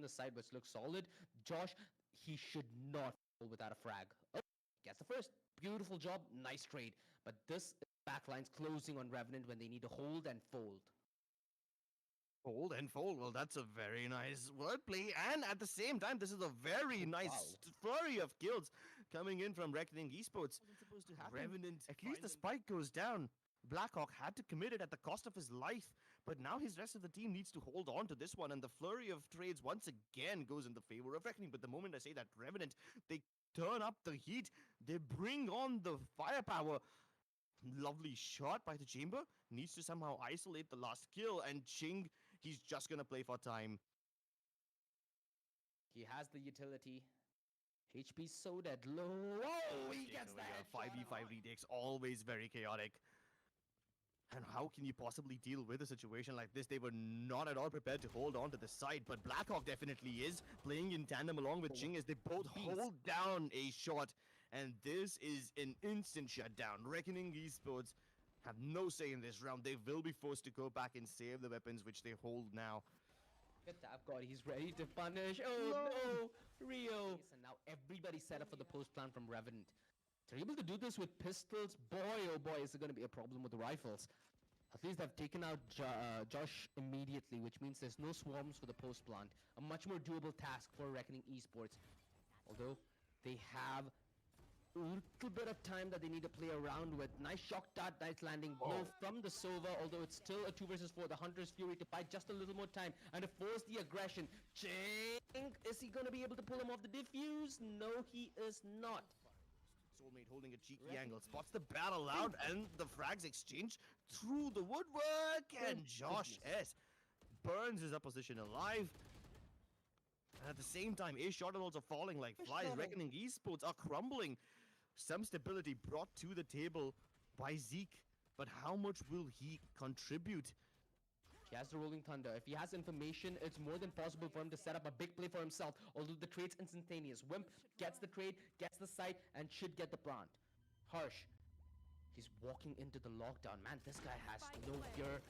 the side, which looks solid. Josh, he should not fall without a frag. Oh, gets the first. Beautiful job. Nice trade. But this backline's closing on Revenant when they need to hold and fold. Hold and fold. Well, that's a very nice wordplay. And at the same time, this is a very nice flurry of kills coming in from Revenant Esports. Supposed to happen. Revenant, at least the spike goes down. Blackhawk had to commit it at the cost of his life, but now his rest of the team needs to hold on to this one, and the flurry of trades once again goes in the favor of Reckoning. But the moment I say that Revenant, they turn up the heat, they bring on the firepower. Lovely shot by the Chamber. Needs to somehow isolate the last kill. And Ching, he's just going to play for time. He has the utility. HP so dead low. Oh, he gets that. 5v5 retakes, always very chaotic. And how can you possibly deal with a situation like this? They were not at all prepared to hold on to the side, but Blackhawk definitely is, playing in tandem along with Ching as they both hold down a shot. And this is an instant shutdown. Reckoning Esports have no say in this round. They will be forced to go back and save the weapons which they hold now. Good tap god, he's ready to punish. Oh no, Rio. And now everybody's set up for the post plan from Revenant. They're able to do this with pistols. Boy, oh boy, is it going to be a problem with the rifles. At least they've taken out Josh immediately, which means there's no swarms for the post plant. A much more doable task for Reckoning Esports. Although they have a little bit of time that they need to play around with. Nice shock dart, nice landing blow from the Sova, although it's still a 2 versus 4. The Hunter's Fury to buy just a little more time and to force the aggression. Ching! Is he going to be able to pull him off the diffuse? No, he is not. Soulmate holding a cheeky angle, spots the battle out, and the frags exchange through the woodwork, and Josh S burns his opposition alive. And at the same time, ace shot also falling like flies. Reckoning Esports are crumbling. Some stability brought to the table by Zeeq, but how much will he contribute? He has the Rolling Thunder. If he has information, it's more than possible for him to set up a big play for himself. Although the trade's instantaneous. Whimp gets the trade, gets the site, and should get the plant. Harshhh. He's walking into the lockdown. Man, this guy has no fear.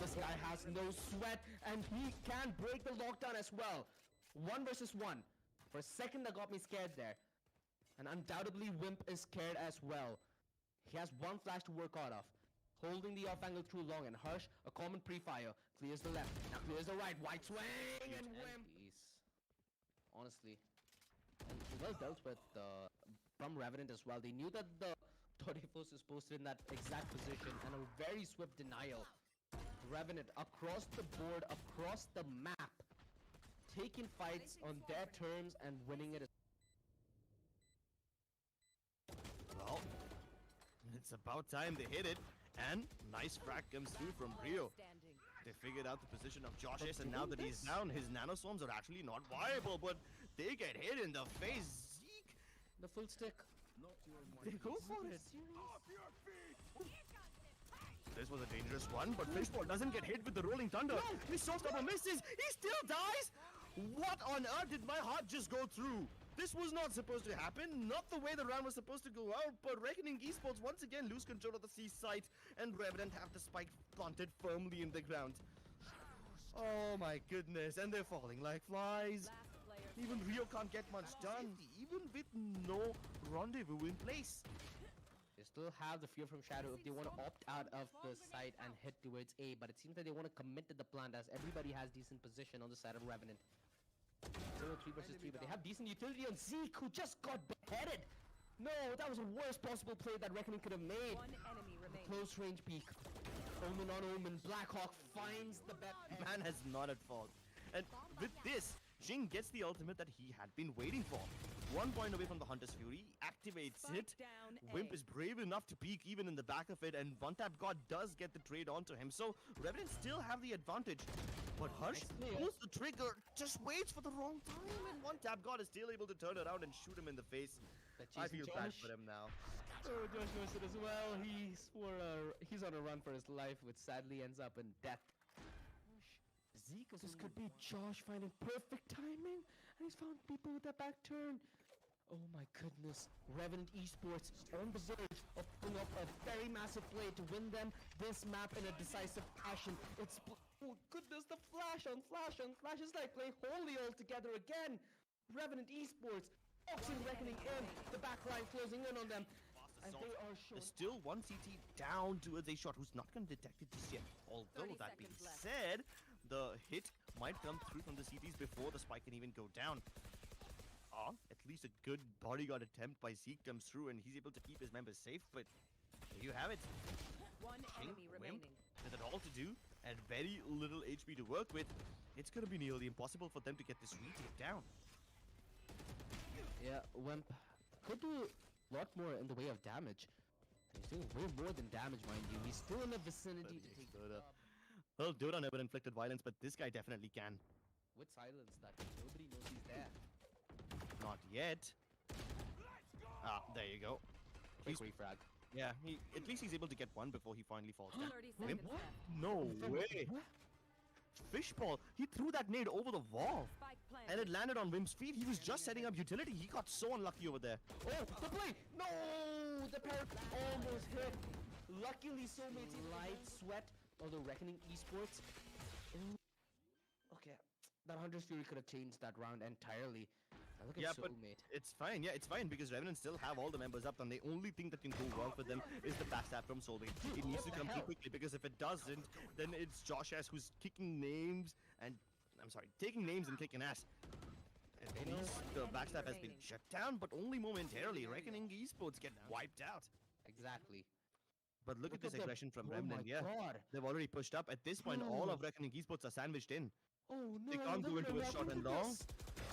This guy has no sweat. And he can break the lockdown as well. 1 versus 1. For a second, that got me scared there. And undoubtedly, Whimp is scared as well. He has one flash to work out of. Holding the off angle through long, and Harshhh, a common pre-fire, clears the left, now clears the right, wide swing, and Whimp! Honestly, and well dealt with from Revenant as well. They knew that the Torifos is posted in that exact position, and a very swift denial. Revenant across the board, across the map, taking fights on their terms and winning it. Well, it's about time they hit it. And nice frag comes through from Rio. They figured out the position of Josh S, and now that he's down, his nanoswarms are actually not viable, but they get hit in the face. Zeeq! The full stick. They go for it. This was a dangerous one, but Fishball doesn't get hit with the Rolling Thunder. His showstopper misses. He still dies. What on earth did my heart just go through? This was not supposed to happen, not the way the round was supposed to go out, but Reckoning Esports once again lose control of the C site, and Revenant have the spike planted firmly in the ground. Oh my goodness, and they're falling like flies. Even Rio can't get much done, even with no rendezvous in place. They still have the fear from Shadow if they want to opt out of the site and head towards A, but it seems that they want to commit to the plant as everybody has decent position on the side of Revenant. Still 3 versus 3, but they have decent utility on Zeeq, who just got beheaded. No, that was the worst possible play that Reckoning could have made. One enemy remains. Close range peek. Omen on Omen. Blackhawk finds the bet. Man has not at fault. And with this, Ching gets the ultimate that he had been waiting for. 1 point away from the Hunter's Fury, activates it. Whimp is brave enough to peek even in the back of it, and One Tap God does get the trade onto him. So Revenant still have the advantage. But Harshhh pulls the trigger, just waits for the wrong time, and One Tap God is still able to turn around and shoot him in the face. I feel bad for him now. Oh, Josh knows it as well. He's on a run for his life, which sadly ends up in death. Zeeq, this could be Josh finding perfect timing, and he's found people with that back turn. Oh my goodness. Revenant Esports on the verge of pulling up a very massive play to win them this map in a decisive fashion. It's... Oh goodness, the flash on flash on flash is like playing Holy all together again. Revenant Esports, boxing reckoning in, the backline closing in on them. And they are shown... There's still one CT down towards a shot who's not going to detect it just yet. Although that being said, the hit might come through from the CTs before the spike can even go down. At least a good bodyguard attempt by Zeeq comes through and he's able to keep his members safe, but there you have it. One enemy remaining. With it all to do and very little HP to work with, it's going to be nearly impossible for them to get this retake down. Yeah, Whimp could do a lot more in the way of damage. He's doing way more than damage, mind you. He's still in the vicinity to take the... Well, Dota never inflicted violence, but this guy definitely can. With silence that nobody knows he's there. Not yet. There you go. Quick refrag. Yeah, at least he's able to get one before he finally falls down. 30 seconds left. No way. Fishball, he threw that nade over the wall. Spike planted. And it landed on Whimp's feet. He was just setting up utility. He got so unlucky over there. Oh, the play! No! The parrot almost hit. Luckily, soulmates light sweat of the Reckoning Esports. Okay, that Hunter's Fury could have changed that round entirely. Now look at soulmate. But it's fine. Yeah, it's fine because Revenant still have all the members up, and the only thing that can go wrong for them is the backstab from soulmate. It needs to come through quickly because if it doesn't, then it's Josh S who's kicking names and taking names and kicking ass. At least the backstab has been shut down, but only momentarily. Reckoning Esports get wiped out. Exactly. But look at this aggression from Oh Revenant. my Yeah, God. they've already pushed up. At this point, all of Reckoning Esports are sandwiched in. Oh no! They can't go into a shot and long.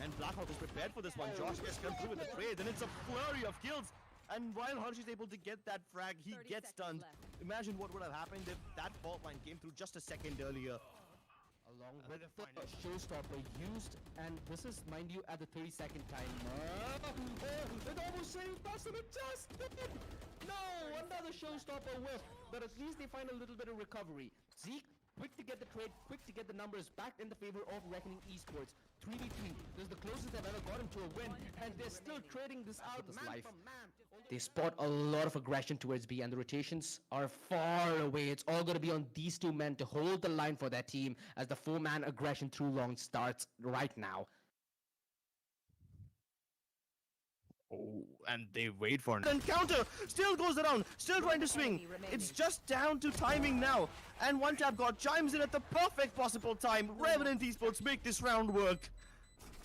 And Blackhawk is prepared for this one. Josh gets come through with the trade. Then it's a flurry of kills. And while Harshhh is able to get that frag, he gets stunned. Imagine what would have happened if that fault line came through just a second earlier. Along with the showstopper used, and this is, mind you, at the 30-second time. It almost saved us, and it just did! No, another showstopper whiff, but at least they find a little bit of recovery. Zeeq, quick to get the trade, quick to get the numbers back in the favor of Reckoning Esports. 3v3, this is the closest they've ever gotten to a win, and they're still trading this out man from man. They spot a lot of aggression towards B, and the rotations are far away. It's all going to be on these two men to hold the line for their team as the 4-man aggression through long starts right now. Oh, and they wait for an encounter. Still goes around, still trying to swing. It's just down to timing now. And one tap god chimes in at the perfect possible time. Revenant Esports make this round work.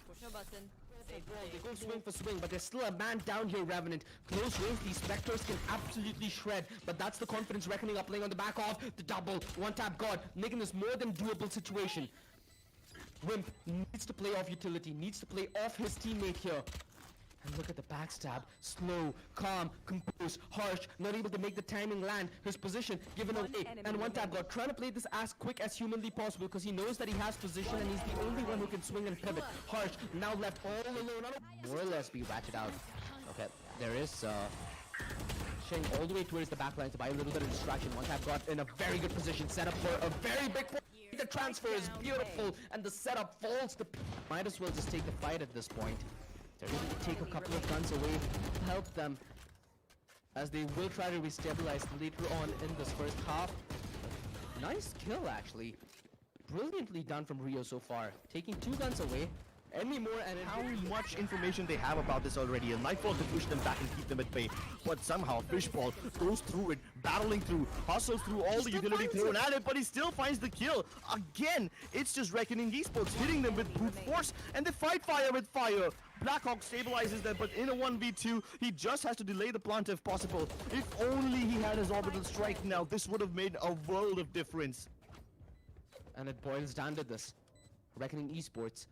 Push a button. They go swing for swing, but there's still a man down here, Revenant. Close range, these Spectres can absolutely shred, but that's the confidence Reckoning are playing on the back of the double. One tap god, making this more than doable situation. Whimp needs to play off utility, needs to play off his teammate here. And look at the backstab. Slow, calm, composed, Harshhh, not able to make the timing land. His position given away. And one tap god trying to play this as quick as humanly possible because he knows that he has position and he's the only one who can swing and pivot. Harshhh now left all alone. More or less be ratcheted out. Okay, there is Ching all the way towards the backline to buy a little bit of distraction. One tap god in a very good position, set up for a very big point. The transfer is beautiful and the setup falls to... Might as well just take the fight at this point. They're able to take a couple of guns away to help them as they will try to restabilize later on in this first half. Nice kill, actually. Brilliantly done from Rio so far. Taking 2 guns away. Any more and how much information they have about this already. A Nightfall to push them back and keep them at bay. But somehow Fishball goes through it, battling through, hustles through all the utility thrown at it, but he still finds the kill. Again, it's just Reckoning Esports hitting them with brute force, and they fight fire with fire. Blackhawk stabilizes them, but in a 1v2, he just has to delay the plant if possible. If only he had his orbital strike now, this would have made a world of difference. And it boils down to this. Reckoning Esports,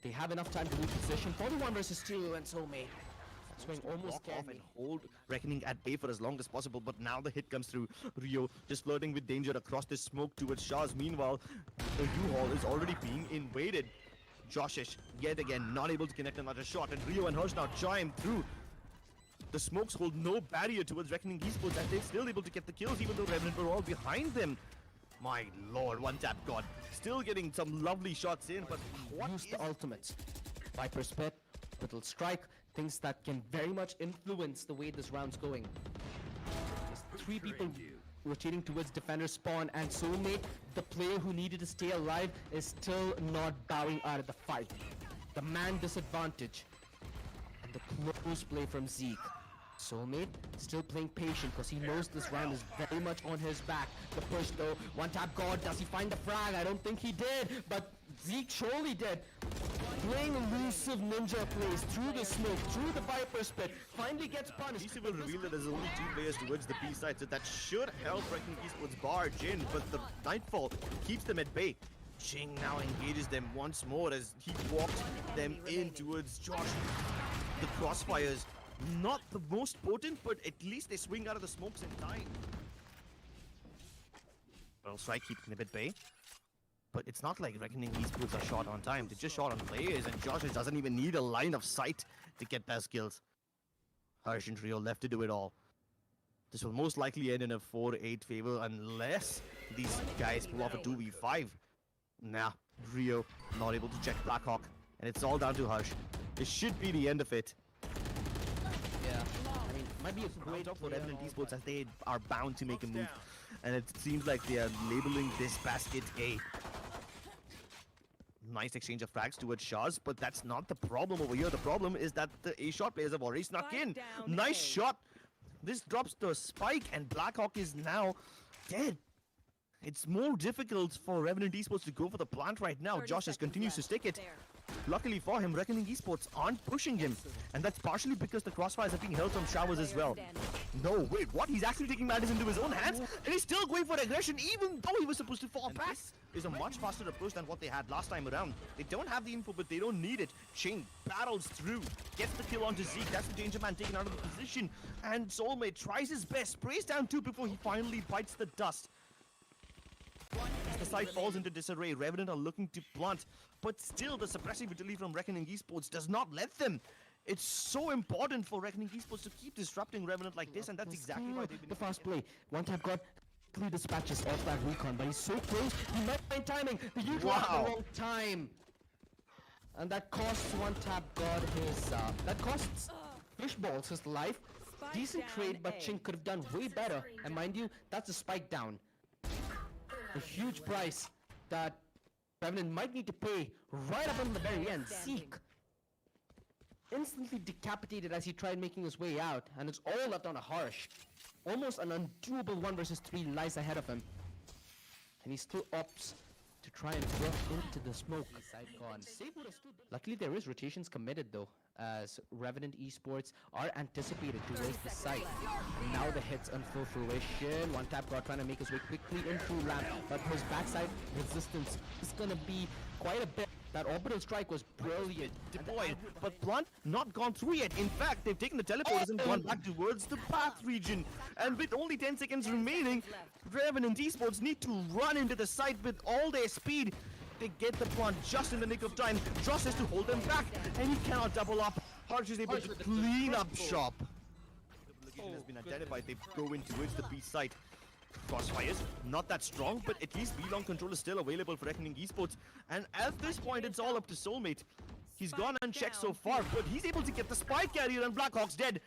they have enough time to move position. 41 versus 2, and soulmate. Swing almost off and hold Reckoning at bay for as long as possible, but now the hit comes through. Rio just flirting with danger across this smoke towards Shahs. Meanwhile, the U-Haul is already being invaded. Joshish, yet again, not able to connect another shot, and Rio and Harshhh now chime through. The smokes hold no barrier towards Reckoning Esports, and they're still able to get the kills, even though Revenant were all behind them. My lord, one tap god. Still getting some lovely shots in, but what use the ultimates. Viper's Pit, little strike, things that can very much influence the way this round's going. There's 3 people rotating towards defender spawn, and Soulmate, the player who needed to stay alive, is still not bowing out of the fight. The man disadvantage. And the close play from Zeeq. Soulmate still playing patient because he knows this round is very much on his back. The push though, one tap God, does he find the frag? I don't think he did, but Zeeq surely did. Playing elusive ninja plays through the smoke, through the Viper's pit, finally gets punished. DC will reveal that there's only 2 players towards the B side, so that should help Revenant Esports barge in, but the Nightfall keeps them at bay. Ching now engages them once more as he walks them in towards Josh. The crossfires, not the most potent, but at least they swing out of the smokes in time. Well, Strike keeps them at bay. But it's not like Reckoning Esports are short on time. They just shot on players, and Josh doesn't even need a line of sight to get those kills. Harshhh and Rio left to do it all. This will most likely end in a 4-8 favor unless these guys pull off a 2v5. Nah, Rio not able to check Blackhawk, and it's all down to Harshhh. It should be the end of it. Yeah, I mean, might be a great Top for Revenant Esports as they are bound to make a move. And it seems like they are labeling this basket A. Nice exchange of frags towards Shahs, but that's not the problem over here. The problem is that the A-shot players have already snuck in. Nice shot. This drops the spike, and Blackhawk is now dead. It's more difficult for Revenant Esports to go for the plant right now. Josh just continues to stick it. Luckily for him, Reckoning Esports aren't pushing him. And that's partially because the crossfires are being held from showers as well. No, wait, what? He's actually taking matters into his own hands, and he's still going for aggression even though he was supposed to fall back. This is a much faster approach than what they had last time around. They don't have the info, but they don't need it. Ching battles through, gets the kill onto Zeeq. That's the Danger Man taken out of the position. And Soulmate tries his best, sprays down 2 before he finally bites the dust. As the side falls into disarray, Revenant are looking to plant, but still the suppressive utility from Reckoning Esports does not let them. It's so important for Reckoning Esports to keep disrupting Revenant like this, and that's exactly why they've been... The fast play. One tap got 3 dispatches off that recon, but he's so close, he might find timing. The huge one at the wrong time. And that costs one tap God his, that costs Fishballs his life. Decent trade, but Ching could have done way better. And mind you, that's a spike down. A huge price that Revenant might need to pay right up until the very end. Zeeq instantly decapitated as he tried making his way out, and it's all left on a Harshhh. Almost an undoable 1 versus 3 lies ahead of him. And he still opts to try and drop into the smoke. Luckily there is rotations committed though, as Revenant Esports are anticipated towards the site. And now the hits in full fruition. One tap God trying to make his way quickly into ramp, but his backside resistance is gonna be quite a bit. That orbital strike was brilliant. Deployed, but Blunt not gone through yet. In fact, they've taken the teleporters and gone back towards the path region. And with only 10 seconds remaining, Revenant Esports need to run into the site with all their speed. They get the plant just in the nick of time. Josh has to hold them back, and he cannot double up. Harshhh is able to clean up shop. The location has been identified. They go in towards the B site. Crossfires, not that strong, but at least B-long control is still available for Reckoning Esports. And at this point, it's all up to Soulmate. He's gone unchecked so far, but he's able to get the spike carrier, and Blackhawk's dead.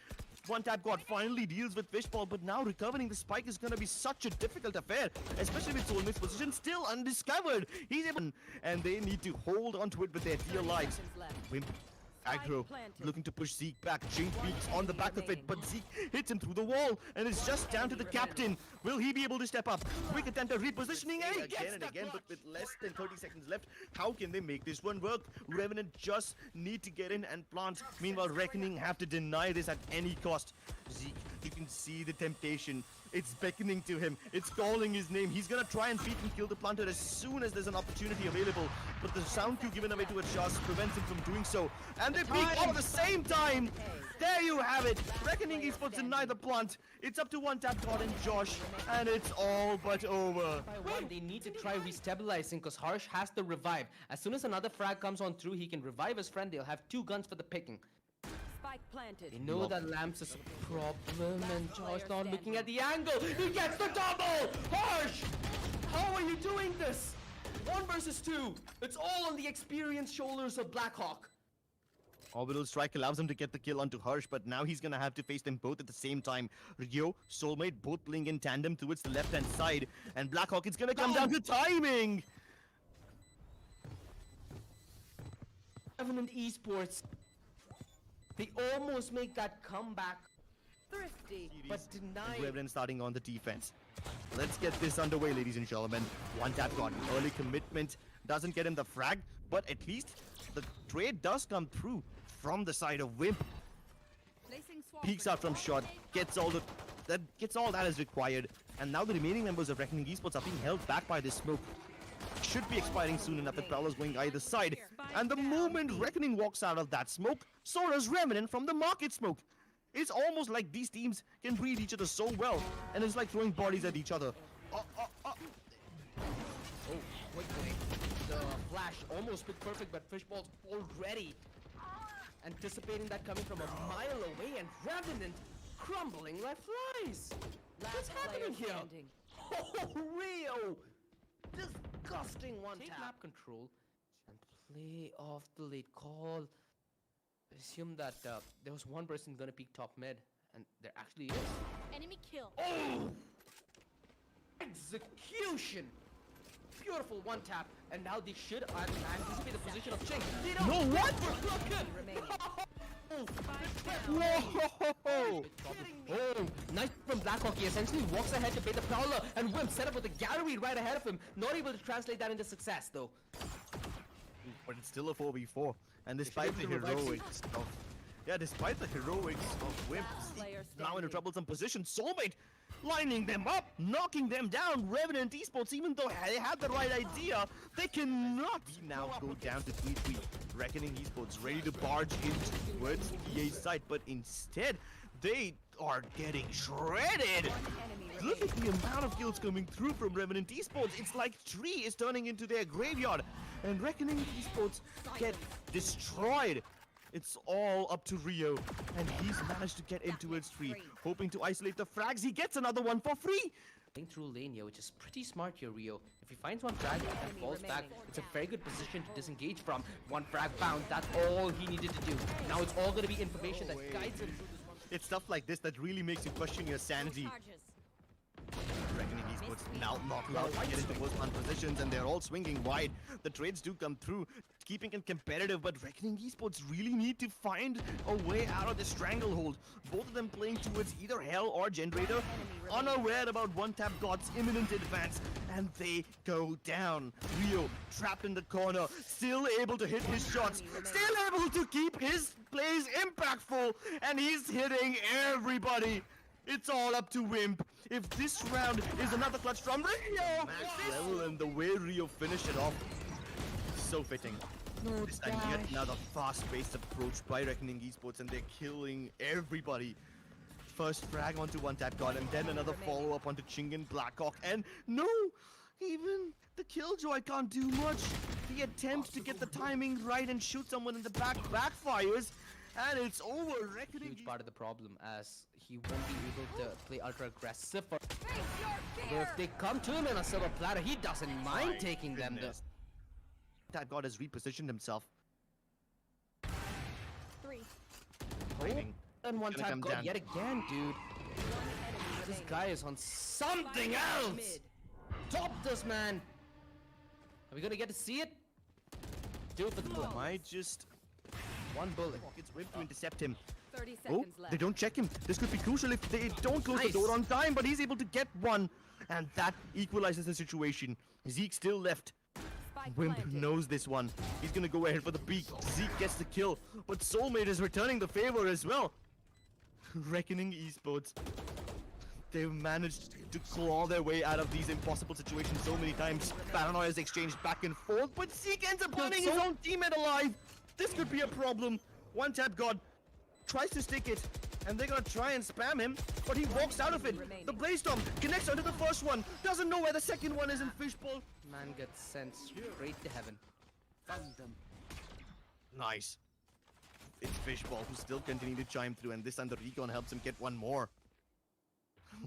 One tap God finally deals with Fishball, but now recovering the spike is going to be such a difficult affair, especially with Soulmate's position still undiscovered. He's able, and they need to hold on to it with their dear lives. Whimp aggro, looking to push Zeeq back. Ching peeks on the back of it, but Zeeq hits him through the wall, and it's just down to the captain. Will he be able to step up? Quick attempt at repositioning, and he again and again, but with less than 30 seconds left, how can they make this one work? Revenant just need to get in and plant. Meanwhile, Reckoning have to deny this at any cost. Zeeq, you can see the temptation. It's beckoning to him. It's calling his name. He's gonna try and peek and kill the planter as soon as there's an opportunity available. But the sound cue given away to Harshhh prevents him from doing so. And they peek all at the same time! There you have it! Reckoning Esports deny the plant. It's up to one tap God and Josh, and it's all but over. By one, they need to try restabilizing because Harshhh has the revive. As soon as another frag comes on through, he can revive his friend. They'll have 2 guns for the picking. Planted. They know that lamps is a problem, and Josh not looking at the angle. He gets the double! Harshhh! How are you doing this? 1 versus 2. It's all on the experienced shoulders of Blackhawk. Orbital Strike allows him to get the kill onto Harshhh, but now he's gonna have to face them both at the same time. Rio, Soulmate, both playing in tandem towards the left-hand side, and Blackhawk, it's gonna come down to timing! Revenant Esports, they almost make that comeback, Thrifty. but deny. Revenant starting on the defense. Let's get this underway, ladies and gentlemen. One tap gone. Early commitment doesn't get him the frag, but at least the trade does come through from the side of Whimp. Peeks out from shot, gets all that is required, and now the remaining members of Reckoning Esports are being held back by this smoke. Should be expiring soon enough. The Prowler's going either side, and the moment Reckoning walks out of that smoke, so does Revenant from the market smoke. It's almost like these teams can read each other so well, and it's like throwing bodies at each other. Oh, quickly. The flash almost looked perfect, but Fishball's already anticipating that coming from a mile away, and Revenant crumbling like flies. What's happening here? Standing. Oh, Rio! Disgusting one tap. Take map control and play off the late call. I assume that there was one person gonna peek top mid, and there actually is. Enemy kill. Oh! Execution! Beautiful one tap, and now they should anticipate the position of Ching. No, what? Remaining. Whoa! Oh, nice from Blackhawk. He essentially walks ahead to bait the Prowler, and Whimp set up with a gallery right ahead of him. Not able to translate that into success, though. But it's still a 4v4, and despite the heroics of... Yeah, despite the heroics of Whimp, now in a troublesome position. Soulmate lining them up, knocking them down. Revenant Esports, even though they had the right idea, they cannot now go down to 3-3. Reckoning Esports ready to barge in towards EA's side, but instead, they are getting shredded. Look at the amount of kills coming through from Revenant Esports. It's like tree is turning into their graveyard, and Reckoning Esports get destroyed. It's all up to Rio, and he's managed to get into its tree, hoping to isolate the frags. He gets another one for free. Going through lane here, which is pretty smart here, Rio. If he finds one frag and falls back, it's a very good position to disengage from. One frag found, that's all he needed to do. Now it's all going to be information that guides him through this one. It's stuff like this that really makes you question your sanity. Reckoning Esports now not allowed to get into most positions, and they're all swinging wide. The trades do come through, keeping it competitive, but Reckoning Esports really need to find a way out of the stranglehold. Both of them playing towards either Hell or Generator, unaware about one tap God's imminent advance, and they go down. Rio trapped in the corner, still able to hit his shots, still able to keep his plays impactful, and he's hitting everybody. It's all up to Whimp. If this round is another clutch from Rio, max level, and the way Rio finished it off, so fitting. No This time yet another fast-paced approach by Reckoning Esports, and they're killing everybody. First frag onto one tap god, and then another follow-up onto Ching and Blackhawk, and no! Even the Killjoy can't do much. The attempt to get the timing right and shoot someone in the back backfires, and it's over. Reckoning Huge part of the problem, as he won't be able to play ultra aggressive. Although if they come to him in a silver platter, he doesn't mind taking them. That god has repositioned himself. 3. Waiting. And one Gonna time come god down. yet again, dude. This guy is on something else. Stop this, man. Are we gonna get to see it? Do it for the bullet. Might just One bullet. It's Whimp to intercept him. 30 Oh, seconds left. they don't check him. This could be crucial if they don't close Nice. the door on time, but he's able to get one, and that equalizes the situation. Zeeq still left. Spike Whimp planted. knows this one. He's gonna go ahead for the peek. Zeeq gets the kill, but Soulmate is returning the favor as well. Reckoning Esports. They've managed to claw their way out of these impossible situations so many times. Paranoia is exchanged back and forth, but Zeeq ends up burning his own teammate alive. This could be a problem. One tap god tries to stick it, and they're gonna try and spam him, but he walks out of it. The Blaze Storm connects onto the first one, doesn't know where the second one is in Fishball. Man gets sent straight to heaven. Found them. Nice. It's Fishball who still continue to chime through, and this time the recon helps him get one more.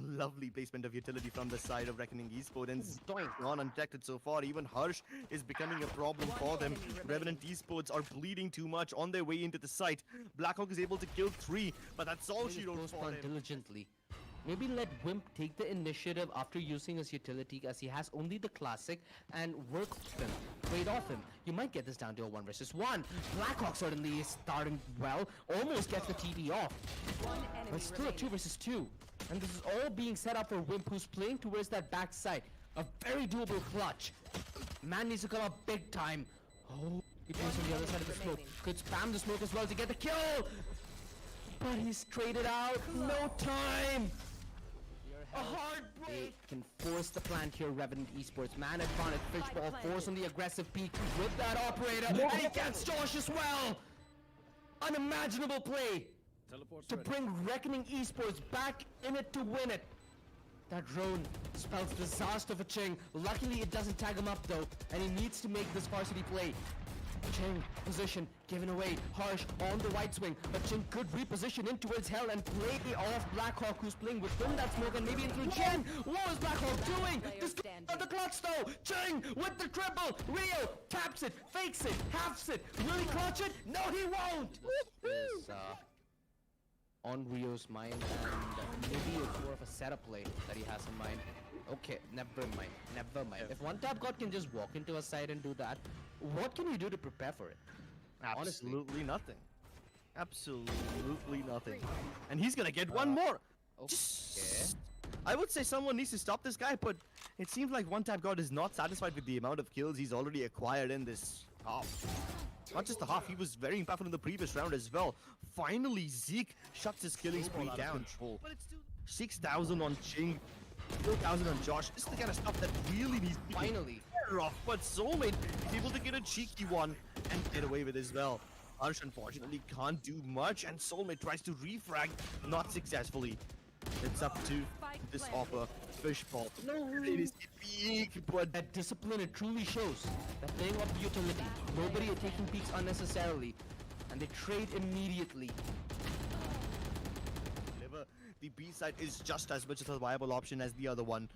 Lovely placement of utility from the side of Reckoning Esports, and Doink. gone undetected so far. Even Harshhh is becoming a problem for them. enemy remaining. Revenant Esports are bleeding too much on their way into the site. Blackhawk is able to kill 3, but that's all she wrote for him. Diligently. Maybe let Whimp take the initiative after using his utility, as he has only the classic, and work with him, trade off him. You might get this down to a 1 versus 1. Blackhawk certainly is starting well, almost gets the TP off. One But enemy still a remaining. 2 versus 2. And this is all being set up for Whimp, who's playing towards that backside. A very doable clutch. Man needs to come up big time. Oh, he plays on the other side of the smoke. remaining. Could spam the smoke as well to get the kill. But he's traded out. No time. A hard break. They can force the plant here, Revenant Esports. Man advantage, Fishball, force on the aggressive peak with that operator. And he gets Josh as well. Unimaginable play to bring Reckoning Esports back in it to win it. That drone spells disaster for Ching. Luckily it doesn't tag him up though, and he needs to make this varsity play. Ching, position, given away. Harshhh on the right swing, but Ching could reposition in towards Hell and play off Blackhawk, who's playing within that smoke and maybe into Ching. What is Blackhawk doing? This the clutch though. Ching with the triple. Rio taps it, fakes it, halves it. Will he clutch it? No, he won't. Is on Rio's mind, and maybe it's more of a setup play that he has in mind. Okay, never mind, never mind. If one tap god can just walk into a side and do that, what can you do to prepare for it? Honestly. Absolutely nothing. Absolutely nothing. And he's gonna get one more. Okay. I would say someone needs to stop this guy, but it seems like One Tap God is not satisfied with the amount of kills he's already acquired in this half. Not just the half, he was very impactful in the previous round as well. Finally, Zeeq shuts his killing spree down. 6,000 on Ching, 4,000 on Josh. This is the kind of stuff that really needs to be Finally. better off. But Soulmate is able to get a cheeky one and get away with it as well. Harshhh unfortunately can't do much, and Soulmate tries to refrag, not successfully. It's up to this offer, Fishball. No. It is big, but That discipline, it truly shows. They're playing off the utility. Nobody are taking peeks unnecessarily. And they trade immediately. the B side is just as much of a viable option as the other one.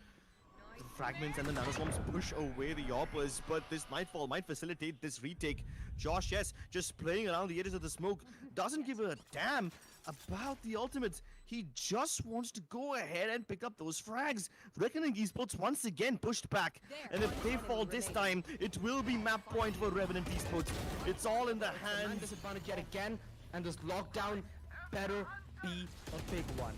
The fragments and the nanoswarms push away the Yoppers, but this Nightfall might facilitate this retake. Josh, yes, just playing around the edges of the smoke, doesn't give a damn about the ultimates. He just wants to go ahead and pick up those frags. Reckoning Esports once again pushed back, and if they fall this time, it will be map point for Revenant Esports. It's all in the Man hands. disadvantage yet again, and this lockdown better be a big one.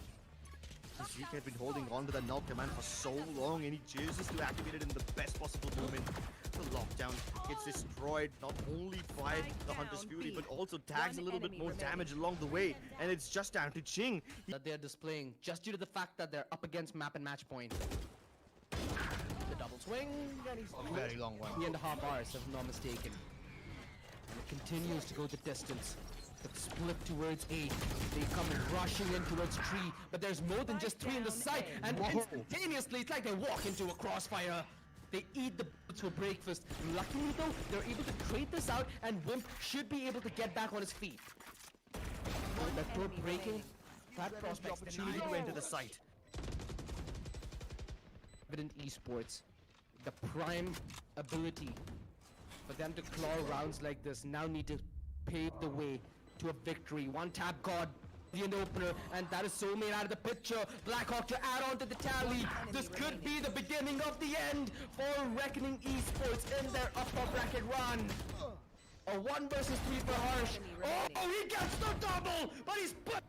Zeeq had been holding on to that null command for so long, and he chooses to activate it in the best possible moment. The lockdown gets destroyed not only by the Hunter's Fury, but also tags a little bit more damage along the way, and it's just down to Ching. That they're displaying just due to the fact that they're up against map and match point. The double swing, and he's A very long one. 3.5 hours, if I'm not mistaken. And it continues to go the distance. But split towards 8. They come rushing in towards 3, but there's more than just 3 in the site, and instantaneously it's like they walk into a crossfire. They eat the bullets for breakfast. Luckily though, they're able to trade this out, and Whimp should be able to get back on his feet. That door breaking, that prospect's Opportunity to enter the site. Revenant Esports, the prime ability for them to claw rounds like this now need to pave the way to a victory. One tap god, the end opener, and that is Soulmate out of the picture. Blackhawk to add on to the tally. This could be the beginning of the end for Reckoning Esports in their upper bracket run. A 1 versus 3 for Harshhh. Oh, he gets the double, but he's put